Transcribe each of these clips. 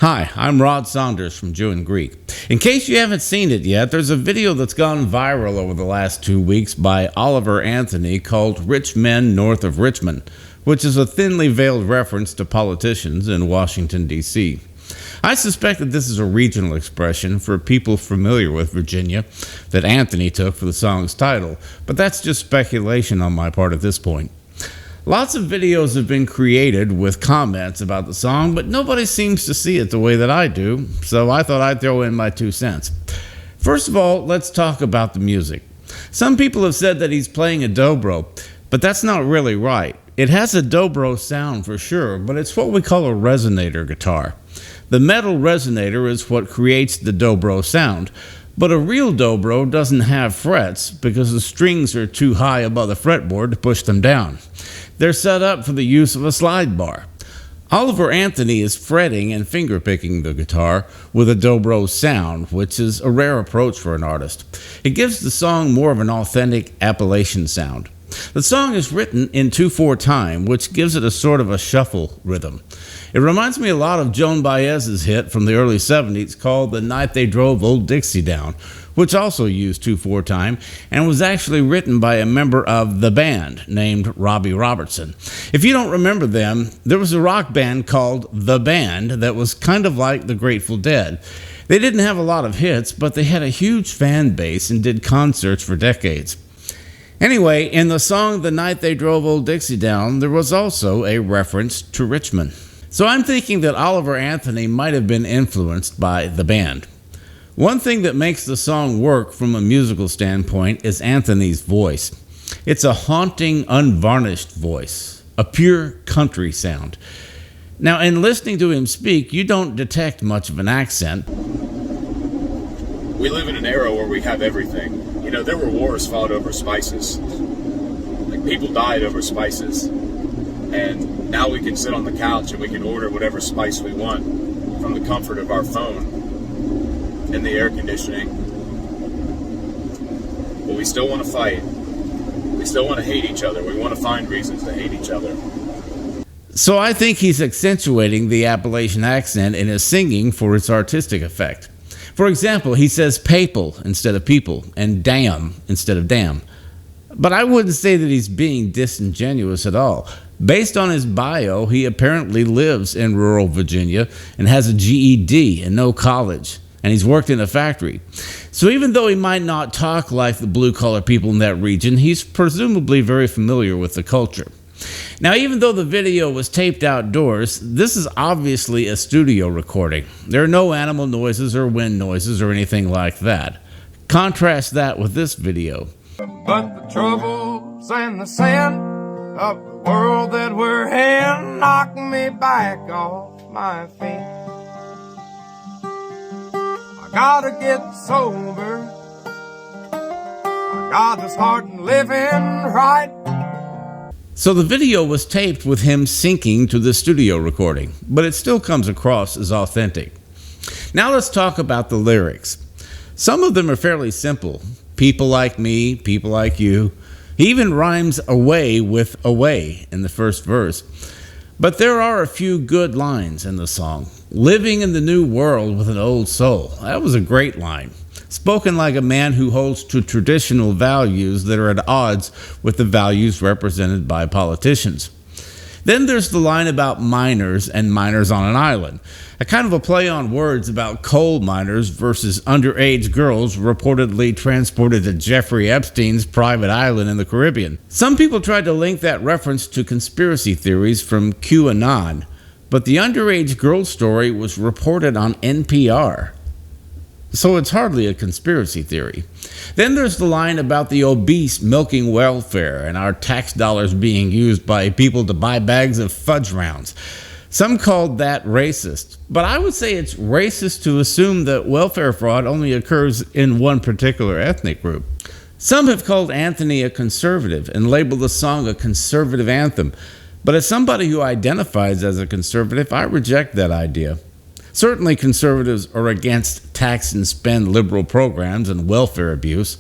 Hi, I'm Rod Saunders from Jew and Greek. In case you haven't seen it yet, there's a video that's gone viral over the last 2 weeks by Oliver Anthony called Rich Men North of Richmond, which is a thinly veiled reference to politicians in Washington, D.C. I suspect that this is a regional expression for people familiar with Virginia that Anthony took for the song's title, but that's just speculation on my part at this point. Lots of videos have been created with comments about the song, but nobody seems to see it the way that I do, so I thought I'd throw in my 2 cents. First of all, let's talk about the music. Some people have said that he's playing a dobro, but that's not really right. It has a dobro sound for sure, but it's what we call a resonator guitar. The metal resonator is what creates the dobro sound, but a real dobro doesn't have frets because the strings are too high above the fretboard to push them down. They're set up for the use of a slide bar. Oliver Anthony is fretting and fingerpicking the guitar with a dobro sound, which is a rare approach for an artist. It gives the song more of an authentic Appalachian sound. The song is written in 2/4 time, which gives it a sort of a shuffle rhythm. It reminds me a lot of Joan Baez's hit from the early 70s called The Night They Drove Old Dixie Down, which also used 2/4 time and was actually written by a member of the band named Robbie Robertson. If you don't remember them, there was a rock band called The Band that was kind of like the Grateful Dead. They didn't have a lot of hits, but they had a huge fan base and did concerts for decades. Anyway, in the song The Night They Drove Old Dixie Down, there was also a reference to Richmond. So I'm thinking that Oliver Anthony might have been influenced by the band. One thing that makes the song work from a musical standpoint is Anthony's voice. It's a haunting, unvarnished voice, a pure country sound. Now, in listening to him speak, you don't detect much of an accent. We live in an era where we have everything. You know, there were wars fought over spices. Like, people died over spices. And now we can sit on the couch and we can order whatever spice we want from the comfort of our phone and the air conditioning. But we still want to fight. We still want to hate each other. We want to find reasons to hate each other. So I think he's accentuating the Appalachian accent in his singing for its artistic effect. For example, he says papal instead of people and damn instead of damn. But I wouldn't say that he's being disingenuous at all. Based on his bio, he apparently lives in rural Virginia and has a GED and no college, and he's worked in a factory. So even though he might not talk like the blue-collar people in that region, he's presumably very familiar with the culture. Now, even though the video was taped outdoors, this is obviously a studio recording. There are no animal noises or wind noises or anything like that. Contrast that with this video. But the troubles and the sin of the world that we're in knock me back off my feet. I gotta get sober. I got this heart and living right. So the video was taped with him syncing to the studio recording, but it still comes across as authentic. Now let's talk about the lyrics. Some of them are fairly simple. People like me, people like you. He even rhymes away with away in the first verse. But there are a few good lines in the song. Living in the new world with an old soul. That was a great line. Spoken like a man who holds to traditional values that are at odds with the values represented by politicians. Then there's the line about miners and miners on an island, a kind of a play on words about coal miners versus underage girls reportedly transported to Jeffrey Epstein's private island in the Caribbean. Some people tried to link that reference to conspiracy theories from QAnon, but the underage girl story was reported on NPR. So it's hardly a conspiracy theory. Then there's the line about the obese milking welfare and our tax dollars being used by people to buy bags of fudge rounds. Some called that racist, but I would say it's racist to assume that welfare fraud only occurs in one particular ethnic group. Some have called Anthony a conservative and labeled the song a conservative anthem, but as somebody who identifies as a conservative, I reject that idea. Certainly conservatives are against tax and spend liberal programs and welfare abuse,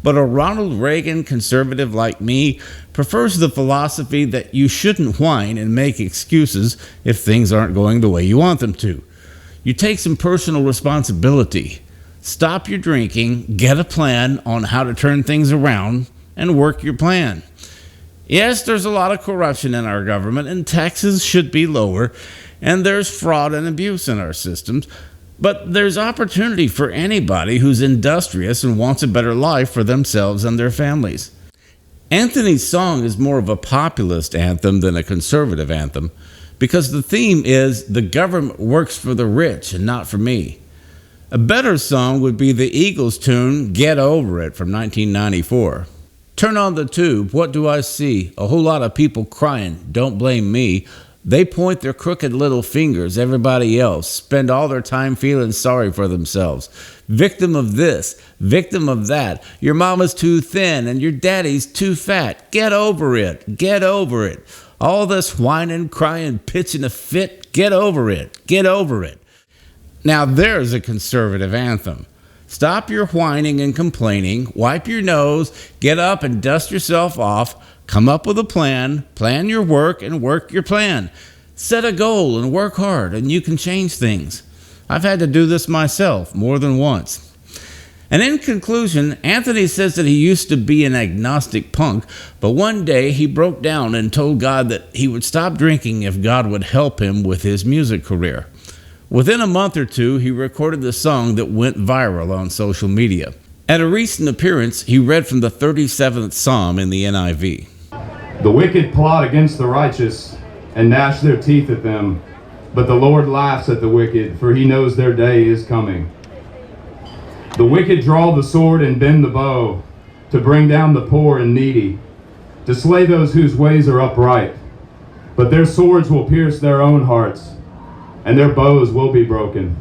but a Ronald Reagan conservative like me prefers the philosophy that you shouldn't whine and make excuses if things aren't going the way you want them to. You take some personal responsibility. Stop your drinking, get a plan on how to turn things around, and work your plan. Yes, there's a lot of corruption in our government, and taxes should be lower, and there's fraud and abuse in our systems, but there's opportunity for anybody who's industrious and wants a better life for themselves and their families. Anthony's song is more of a populist anthem than a conservative anthem, because the theme is the government works for the rich and not for me. A better song would be the Eagles tune Get Over It from 1994. Turn on the tube, what do I see? A whole lot of people crying, don't blame me. They point their crooked little fingers, everybody else, spend all their time feeling sorry for themselves. Victim of this, victim of that. Your mama's too thin and your daddy's too fat. Get over it, get over it. All this whining, crying, pitching a fit, get over it, get over it. Now there's a conservative anthem. Stop your whining and complaining, wipe your nose, get up and dust yourself off, come up with a plan, plan your work and work your plan. Set a goal and work hard and you can change things. I've had to do this myself more than once. And in conclusion, Anthony says that he used to be an agnostic punk, but one day he broke down and told God that he would stop drinking if God would help him with his music career. Within a month or two, he recorded the song that went viral on social media. At a recent appearance, he read from the 37th Psalm in the NIV. The wicked plot against the righteous and gnash their teeth at them, but the Lord laughs at the wicked, for he knows their day is coming. The wicked draw the sword and bend the bow, to bring down the poor and needy, to slay those whose ways are upright. But their swords will pierce their own hearts, and their bows will be broken.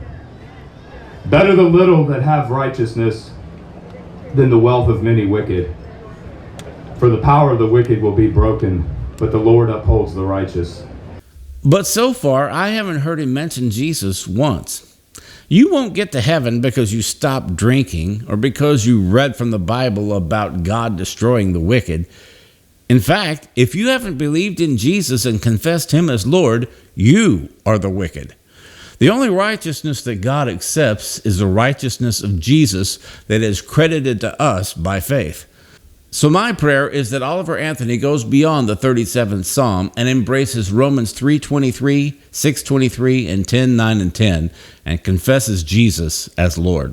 Better the little that have righteousness than the wealth of many wicked. For the power of the wicked will be broken, but the Lord upholds the righteous. But so far, I haven't heard him mention Jesus once. You won't get to heaven because you stopped drinking or because you read from the Bible about God destroying the wicked. In fact, if you haven't believed in Jesus and confessed him as Lord, you are the wicked. The only righteousness that God accepts is the righteousness of Jesus that is credited to us by faith. So my prayer is that Oliver Anthony goes beyond the 37th Psalm and embraces Romans 3:23, 6:23, and 10:9 and 10, and confesses Jesus as Lord.